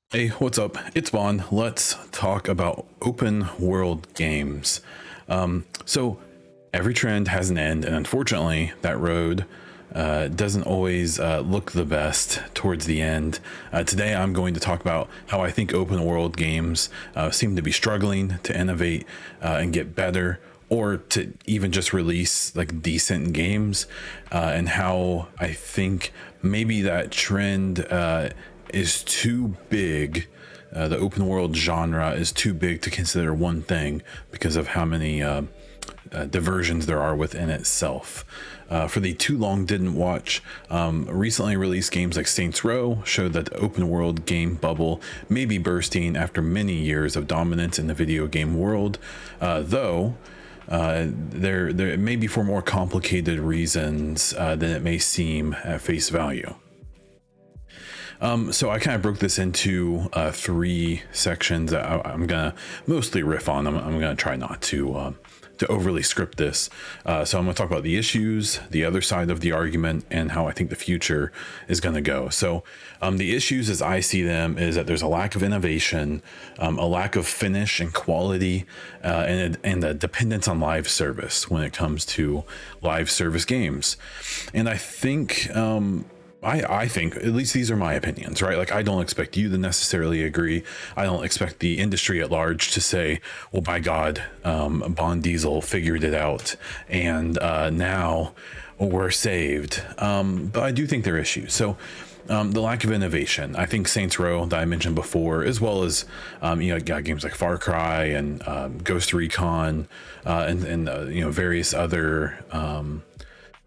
Hey, what's up? It's Vaughn. Let's talk about open world games. So every trend has an end, and unfortunately, that road doesn't always look the best towards the end. Today, I'm going to talk about how I think open world games seem to be struggling to innovate and get better, or to even just release like decent games, and how I think maybe that trend is too big. The open world genre is too big to consider one thing because of how many diversions there are within itself. For the too long didn't watch, recently released games like Saints Row showed that the open world game bubble may be bursting after many years of dominance in the video game world, though there may be for more complicated reasons than it may seem at face value. So I kind of broke this into three sections that I'm gonna mostly riff on. I'm gonna try not to overly script this. So I'm gonna talk about the issues, the other side of the argument, and how I think the future is gonna go. So the issues, as I see them, is that there's a lack of innovation, a lack of finish and quality, and a dependence on live service when it comes to live service games. And I think. I think, at least these are my opinions, right? Like, I don't expect you to necessarily agree. I don't expect the industry at large to say, well, by God, Bond Diesel figured it out and now we're saved. But I do think there are issues. So, the lack of innovation. I think Saints Row that I mentioned before, as well as got games like Far Cry and Ghost Recon and various other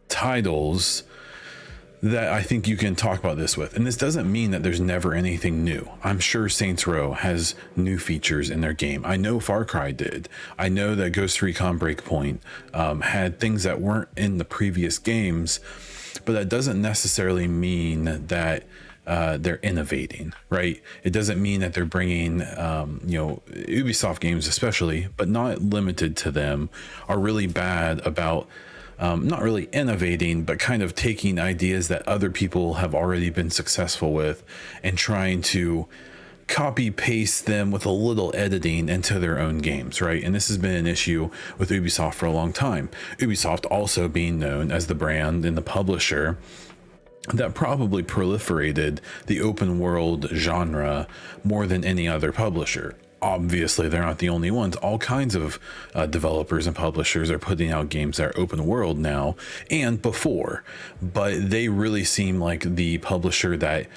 titles that I think you can talk about this with. And this doesn't mean that there's never anything new. I'm sure Saints Row has new features in their game. I know Far Cry did. I know that Ghost Recon Breakpoint had things that weren't in the previous games, but that doesn't necessarily mean that they're innovating, right? It doesn't mean that they're bringing, Ubisoft games especially, but not limited to them, are really bad about not really innovating, but kind of taking ideas that other people have already been successful with and trying to copy paste them with a little editing into their own games, right? And this has been an issue with Ubisoft for a long time. Ubisoft also being known as the brand and the publisher that probably proliferated the open world genre more than any other publisher. Obviously, they're not the only ones. All kinds of developers and publishers are putting out games that are open world now and before, but they really seem like the publisher that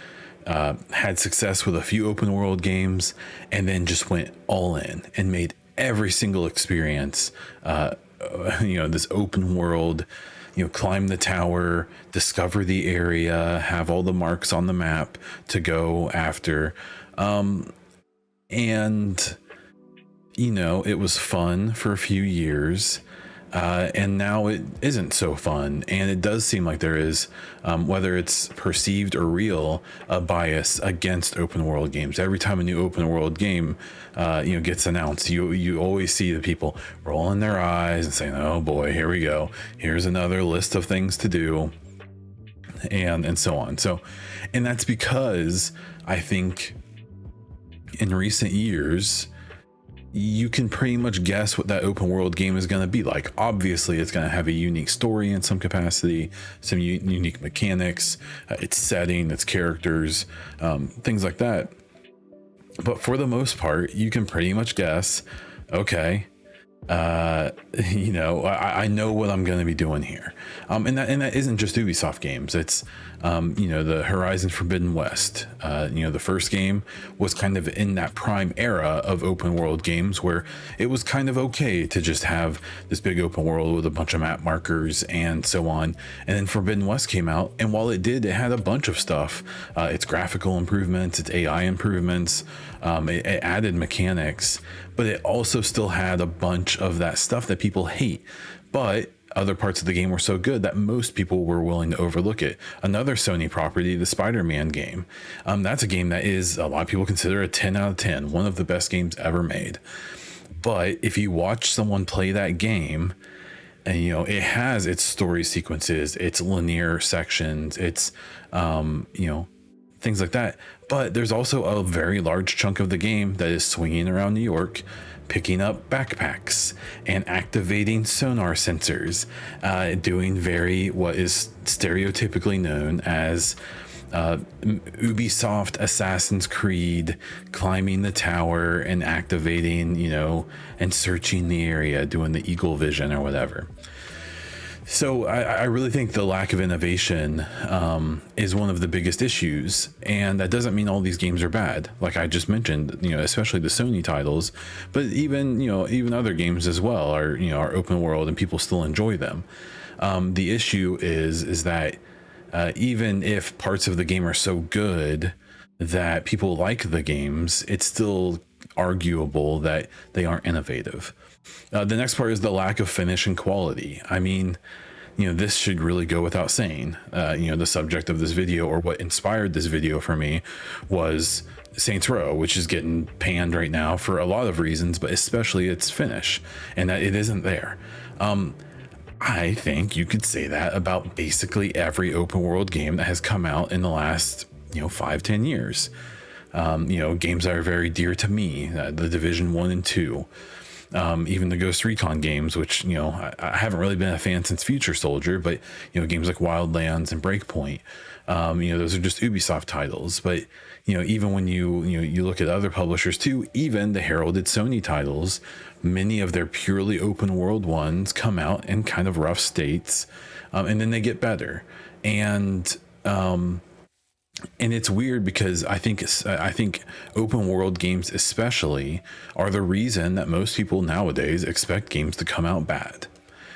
had success with a few open world games and then just went all in and made every single experience this open world, climb the tower, discover the area, have all the marks on the map to go after. And it was fun for a few years, and now it isn't so fun. And it does seem like there is, whether it's perceived or real, a bias against open world games. Every time a new open world game gets announced, you always see the people rolling their eyes and saying, oh boy, here we go, here's another list of things to do, and so on. So, and that's because I think in recent years, you can pretty much guess what that open world game is going to be like. Obviously, it's going to have a unique story in some capacity, some unique mechanics, its setting, its characters, things like that. But for the most part, you can pretty much guess, okay, I know what I'm going to be doing here. And that isn't just Ubisoft games. It's, the Horizon Forbidden West, the first game was kind of in that prime era of open world games where it was kind of okay to just have this big open world with a bunch of map markers and so on. And then Forbidden West came out, and while it had a bunch of stuff, its graphical improvements, its AI improvements, it added mechanics, but it also still had a bunch of that stuff that people hate. But other parts of the game were so good that most people were willing to overlook it. Another Sony property, the Spider-Man game, that's a game that is, a lot of people consider a 10 out of 10, one of the best games ever made. But if you watch someone play that game, and it has its story sequences, its linear sections, its things like that. But there's also a very large chunk of the game that is swinging around New York, picking up backpacks and activating sonar sensors, doing what is stereotypically known as Ubisoft Assassin's Creed, climbing the tower and activating, and searching the area, doing the eagle vision or whatever. So I really think the lack of innovation is one of the biggest issues, and that doesn't mean all these games are bad. Like I just mentioned, especially the Sony titles, but even other games as well are open world and people still enjoy them. The issue is that even if parts of the game are so good that people like the games, it's still arguable that they aren't innovative. The next part is the lack of finish and quality. I mean, this should really go without saying. The subject of this video, or what inspired this video for me, was Saints Row, which is getting panned right now for a lot of reasons, but especially its finish, and that it isn't there. I think you could say that about basically every open world game that has come out in the last 5-10 years. Games that are very dear to me, the Division 1 and 2, even the Ghost Recon games, which I haven't really been a fan since Future Soldier, but games like Wildlands and Breakpoint, those are just Ubisoft titles. But even when you look at other publishers too, even the heralded Sony titles, many of their purely open world ones come out in kind of rough states, and then they get better. And it's weird because I think open world games especially are the reason that most people nowadays expect games to come out bad.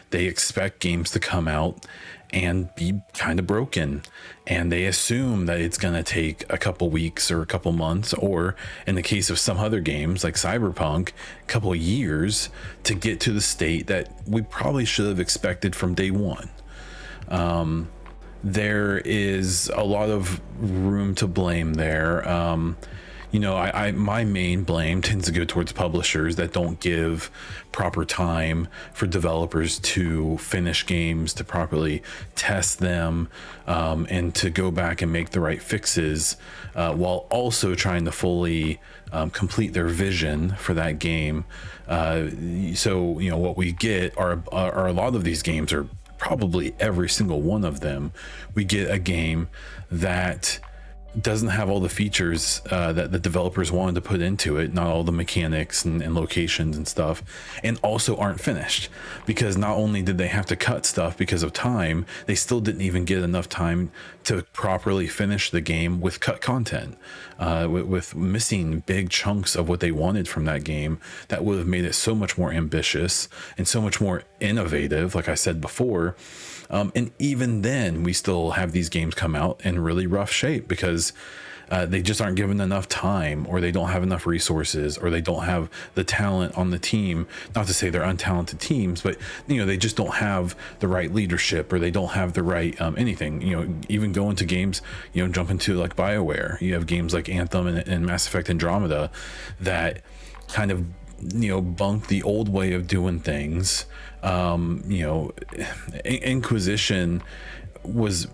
They expect games to come out and be kind of broken, and they assume that it's going to take a couple weeks or a couple months, or in the case of some other games like Cyberpunk, a couple of years to get to the state that we probably should have expected from day one. There is a lot of room to blame there. My main blame tends to go towards publishers that don't give proper time for developers to finish games, to properly test them, and to go back and make the right fixes, while also trying to fully complete their vision for that game. So what we get are a lot of these games, are probably every single one of them. We get a game that doesn't have all the features that the developers wanted to put into it, not all the mechanics and locations and stuff, and also aren't finished, because not only did they have to cut stuff because of time, they still didn't even get enough time to properly finish the game with cut content, with missing big chunks of what they wanted from that game that would have made it so much more ambitious and so much more innovative, like I said before. And even then, we still have these games come out in really rough shape because they just aren't given enough time, or they don't have enough resources, or they don't have the talent on the team. Not to say they're untalented teams, but they just don't have the right leadership, or they don't have the right anything. Even go into games, jump into like BioWare. You have games like Anthem and Mass Effect Andromeda that kind of bunk the old way of doing things. Inquisition was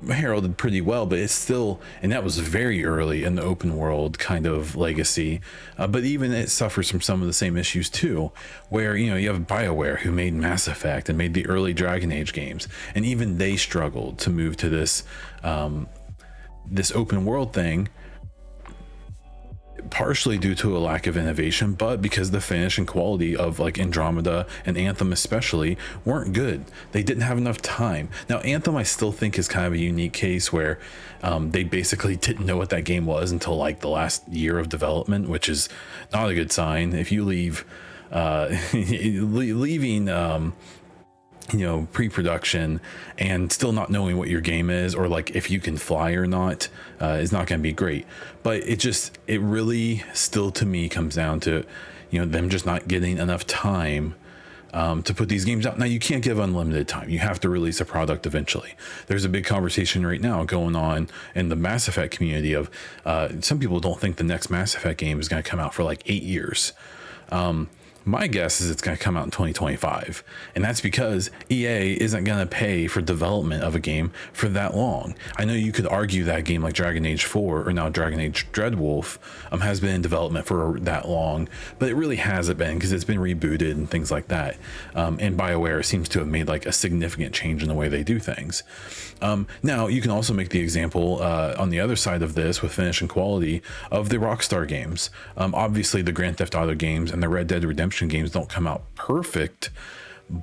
heralded pretty well, but it's still, and that was very early in the open world kind of legacy, but even it suffers from some of the same issues too, where you have BioWare, who made Mass Effect and made the early Dragon Age games, and even they struggled to move to this open world thing, partially due to a lack of innovation, but because the finish and quality of like Andromeda and Anthem especially weren't good. They didn't have enough time. Now Anthem I still think is kind of a unique case where they basically didn't know what that game was until like the last year of development, which is not a good sign. If you leaving pre-production and still not knowing what your game is, or like if you can fly or not, is not going to be great. But it really still to me comes down to them just not getting enough time to put these games out. Now you can't give unlimited time. You have to release a product eventually. There's a big conversation right now going on in the Mass Effect community of some people don't think the next Mass Effect game is going to come out for like 8 years. My guess is it's going to come out in 2025. And that's because EA isn't going to pay for development of a game for that long. I know you could argue that a game like Dragon Age 4, or now Dragon Age Dreadwolf, has been in development for that long, but it really hasn't been, because it's been rebooted and things like that. And BioWare seems to have made like a significant change in the way they do things. Now, you can also make the example on the other side of this with finishing quality of the Rockstar games. Obviously, the Grand Theft Auto games and the Red Dead Redemption games don't come out perfect,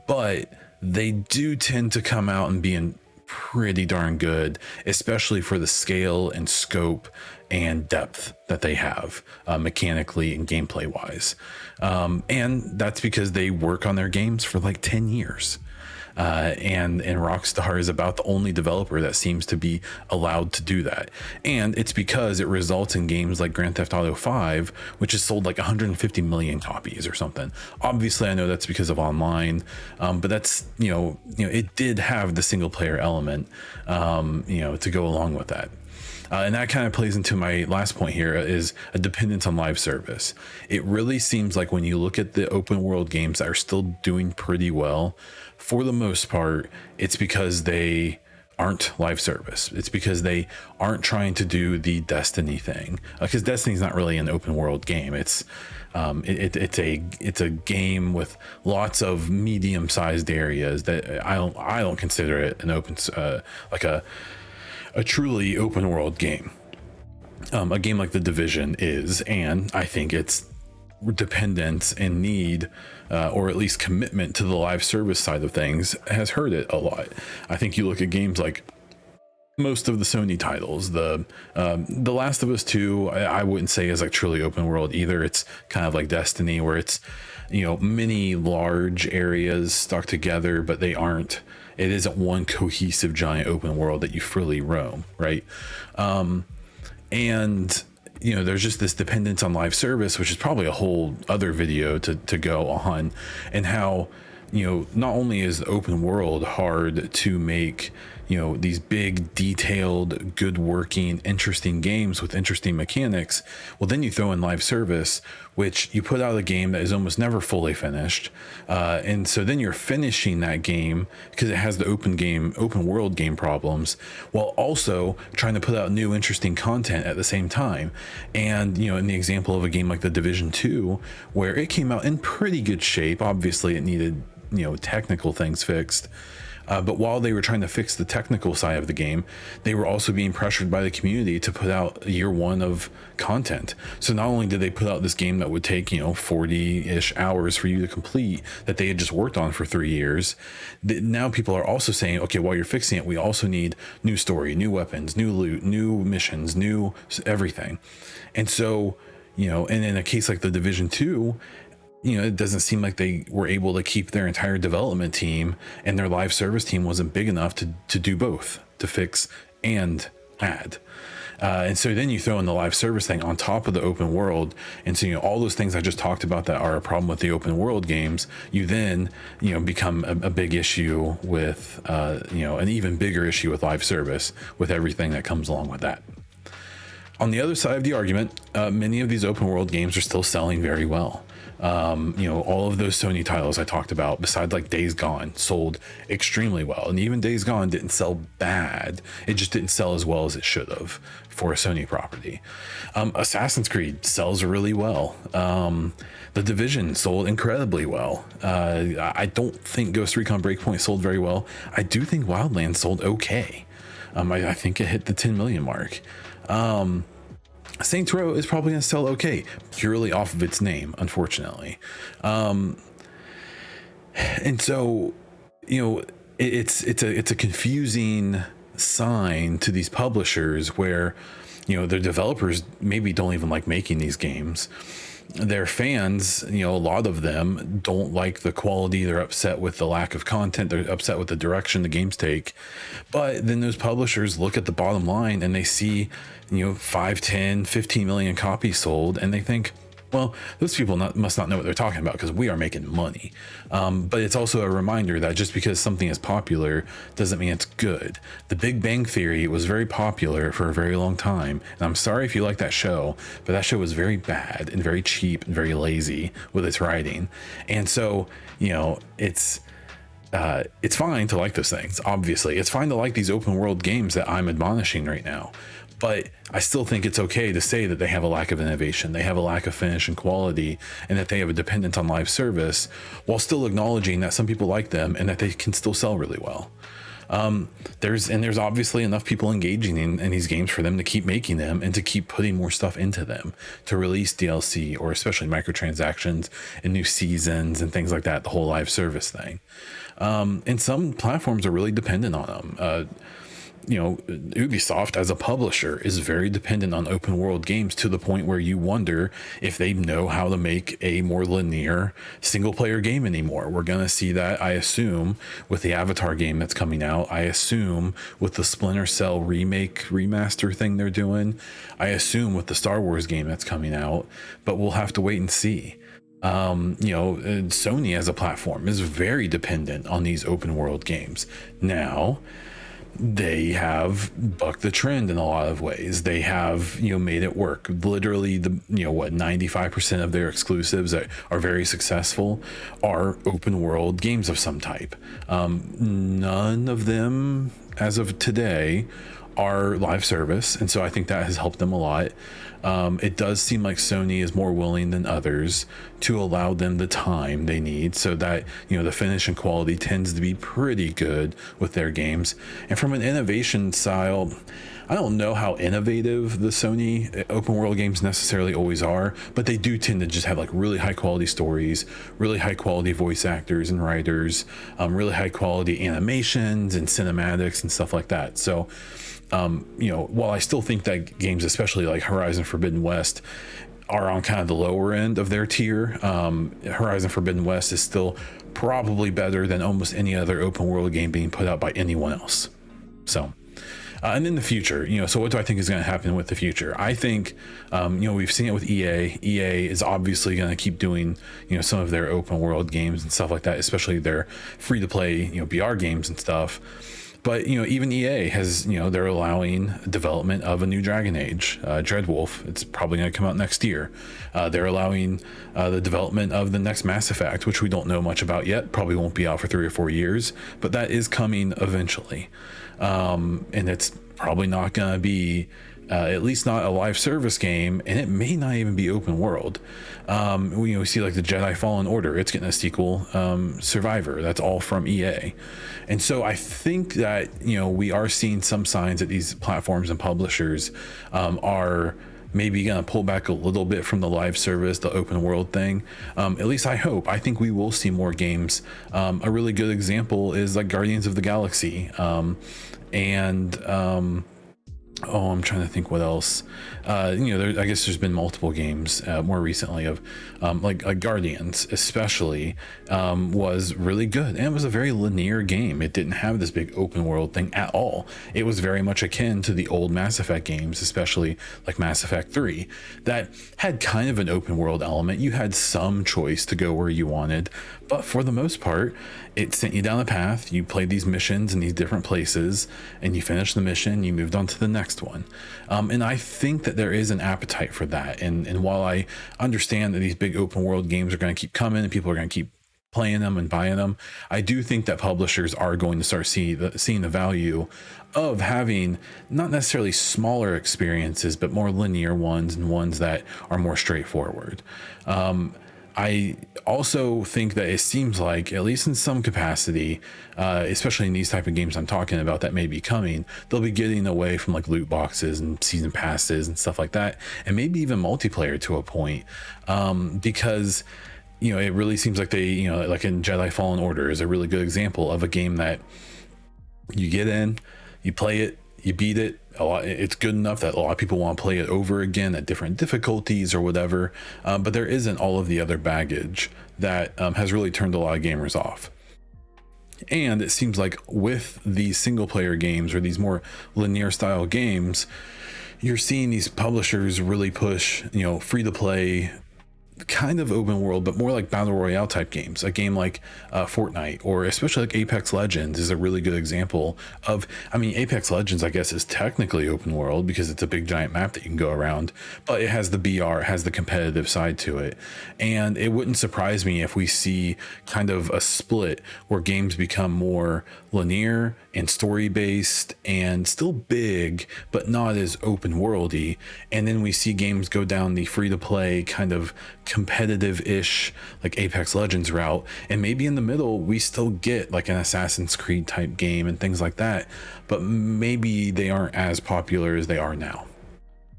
but they do tend to come out and being pretty darn good, especially for the scale and scope and depth that they have mechanically and gameplay wise. And that's because they work on their games for like 10 years. And Rockstar is about the only developer that seems to be allowed to do that. And it's because it results in games like Grand Theft Auto 5, which has sold like 150 million copies or something. Obviously, I know that's because of online, but that's, it did have the single player element, to go along with that. And that kind of plays into my last point here, is a dependence on live service. It really seems like when you look at the open world games that are still doing pretty well, for the most part, it's because they aren't live service. It's because they aren't trying to do the Destiny thing, because Destiny's not really an open world game. It's a game with lots of medium sized areas that I don't consider it an open like a truly open world game. A game like The Division is, and I think its dependence and need, or at least commitment to the live service side of things, has hurt it a lot. I think you look at games like most of the Sony titles, the Last of Us 2, I wouldn't say is like truly open world either. It's kind of like Destiny, where it's, many large areas stuck together, but they aren't. It isn't one cohesive giant open world that you freely roam, right? And there's just this dependence on live service, which is probably a whole other video to go on, and how, not only is the open world hard to make, these big, detailed, good working, interesting games with interesting mechanics. Well, then you throw in live service, which you put out a game that is almost never fully finished. And so then you're finishing that game because it has the open world game problems, while also trying to put out new, interesting content at the same time. And, in the example of a game like The Division 2, where it came out in pretty good shape, obviously it needed, technical things fixed. But while they were trying to fix the technical side of the game, they were also being pressured by the community to put out year one of content. So not only did they put out this game that would take, 40-ish hours for you to complete, that they had just worked on for 3 years, now people are also saying, okay, while you're fixing it, we also need new story, new weapons, new loot, new missions, new everything. And so, and in a case like The Division 2, it doesn't seem like they were able to keep their entire development team, and their live service team wasn't big enough to do both, to fix and add. And so then you throw in the live service thing on top of the open world. And so, all those things I just talked about that are a problem with the open world games, you then, become a big issue with, an even bigger issue with live service, with everything that comes along with that. On the other side of the argument, many of these open world games are still selling very well. All of those Sony titles I talked about, besides like Days Gone, sold extremely well. And even Days Gone didn't sell bad. It just didn't sell as well as it should have for a Sony property. Assassin's Creed sells really well. The Division sold incredibly well. I don't think Ghost Recon Breakpoint sold very well. I do think Wildlands sold okay. I think it hit the 10 million mark. Saints Row is probably going to sell okay, purely off of its name, unfortunately. And so, it's a confusing sign to these publishers where, their developers maybe don't even like making these games. Their fans, a lot of them don't like the quality. They're upset with the lack of content. They're upset with the direction the games take. But then those publishers look at the bottom line and they see, 5, 10, 15 million copies sold, and they think, Well, those people must not know what they're talking about because we are making money. But it's also a reminder that just because something is popular doesn't mean it's good. The Big Bang Theory was very popular for a very long time. And I'm sorry if you like that show, but that show was very bad and very cheap and very lazy with its writing. And so, it's fine to like those things. Obviously, it's fine to like these open world games that I'm admonishing right now. But I still think it's okay to say that they have a lack of innovation, they have a lack of finish and quality, and that they have a dependence on live service, while still acknowledging that some people like them and that they can still sell really well. There's obviously enough people engaging in these games for them to keep making them and to keep putting more stuff into them, to release DLC or especially microtransactions and new seasons and things like that, the whole live service thing. And some platforms are really dependent on them. Ubisoft as a publisher is very dependent on open world games to the point where you wonder if they know how to make a more linear single player game anymore. We're going to see that, I assume, with the Avatar game that's coming out. I assume with the Splinter Cell remaster thing they're doing. I assume with the Star Wars game that's coming out, but we'll have to wait and see. Sony as a platform is very dependent on these open world games. Now, they have bucked the trend in a lot of ways. They have, made it work. Literally 95% of their exclusives that are very successful are open world games of some type. None of them as of today are live service. And so I think that has helped them a lot. It does seem like Sony is more willing than others to allow them the time they need so that, the finish and quality tends to be pretty good with their games. And from an innovation style, I don't know how innovative the Sony open world games necessarily always are, but they do tend to just have like really high quality stories, really high quality voice actors and writers, really high quality animations and cinematics and stuff like that. So, while I still think that games, especially like Horizon Forbidden West, are on kind of the lower end of their tier, Horizon Forbidden West is still probably better than almost any other open world game being put out by anyone else. So, and in the future, so what do I think is going to happen with the future? I think, we've seen it with EA. EA is obviously going to keep doing, some of their open world games and stuff like that, especially their free to play, BR games and stuff. But, even EA has, they're allowing development of a new Dragon Age, Dreadwolf. It's probably going to come out next year. They're allowing the development of the next Mass Effect, which we don't know much about yet. Probably won't be out for 3 or 4 years, but that is coming eventually. And it's probably not going to be, at least not a live service game, and it may not even be open world. We see like the Jedi Fallen Order, it's getting a sequel, Survivor, that's all from EA. And so I think that, we are seeing some signs that these platforms and publishers are maybe going to pull back a little bit from the live service, the open world thing. At least I hope. I think we will see more games. A really good example is like Guardians of the Galaxy. I'm trying to think what else. I guess there's been multiple games more recently of like Guardians, especially, was really good. And it was a very linear game. It didn't have this big open world thing at all. It was very much akin to the old Mass Effect games, especially like Mass Effect 3, that had kind of an open world element. You had some choice to go where you wanted, but for the most part, it sent you down a path. You played these missions in these different places, and you finished the mission, you moved on to the next one. And I think that there is an appetite for that. And while I understand that these big open world games are going to keep coming and people are going to keep playing them and buying them, I do think that publishers are going to start seeing the value of having not necessarily smaller experiences, but more linear ones and ones that are more straightforward. I also think that it seems like, at least in some capacity, especially in these type of games I'm talking about that may be coming, they'll be getting away from like loot boxes and season passes and stuff like that, and maybe even multiplayer to a point, because it really seems like they, like in Jedi Fallen Order is a really good example of a game that you get in, you play it, you beat it a lot. It's good enough that a lot of people want to play it over again at different difficulties or whatever. But there isn't all of the other baggage that has really turned a lot of gamers off. And it seems like with these single player games or these more linear style games, you're seeing these publishers really push, free to play kind of open world, but more like battle royale type games. A game like Fortnite, or especially like Apex Legends, is a really good example of, I mean, Apex Legends, I guess, is technically open world because it's a big giant map that you can go around, but it has the BR, it has the competitive side to it. And it wouldn't surprise me if we see kind of a split where games become more linear and story based and still big, but not as open worldy. And then we see games go down the free to play kind of competitive-ish like Apex Legends route, and maybe in the middle we still get like an Assassin's Creed type game and things like that, but maybe they aren't as popular as they are now.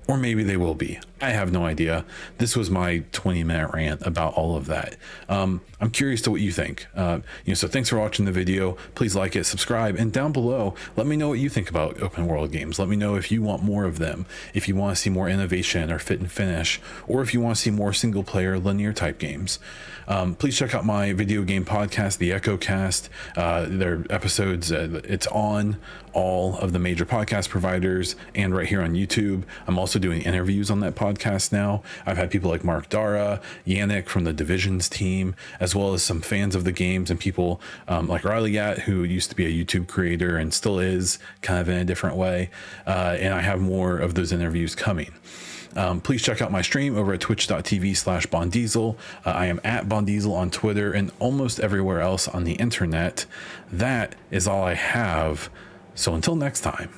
Or maybe they will be. I have no idea. This was my 20-minute rant about all of that. I'm curious to what you think. So thanks for watching the video. Please like it, subscribe, and down below, let me know what you think about open world games. Let me know if you want more of them, if you want to see more innovation or fit and finish, or if you want to see more single player linear type games. Please check out my video game podcast, the Echo Cast. Their episodes, it's on all of the major podcast providers and right here on YouTube. I'm also doing interviews on that podcast now. I've had people like Mark Dara, Yannick from the Divisions team, as well as some fans of the games and people like Riley Yatt, who used to be a YouTube creator and still is, kind of in a different way. And I have more of those interviews coming. Please check out my stream over at twitch.tv/BonDiesel. I am at BonDiesel on Twitter and almost everywhere else on the internet. That is all I have. So until next time.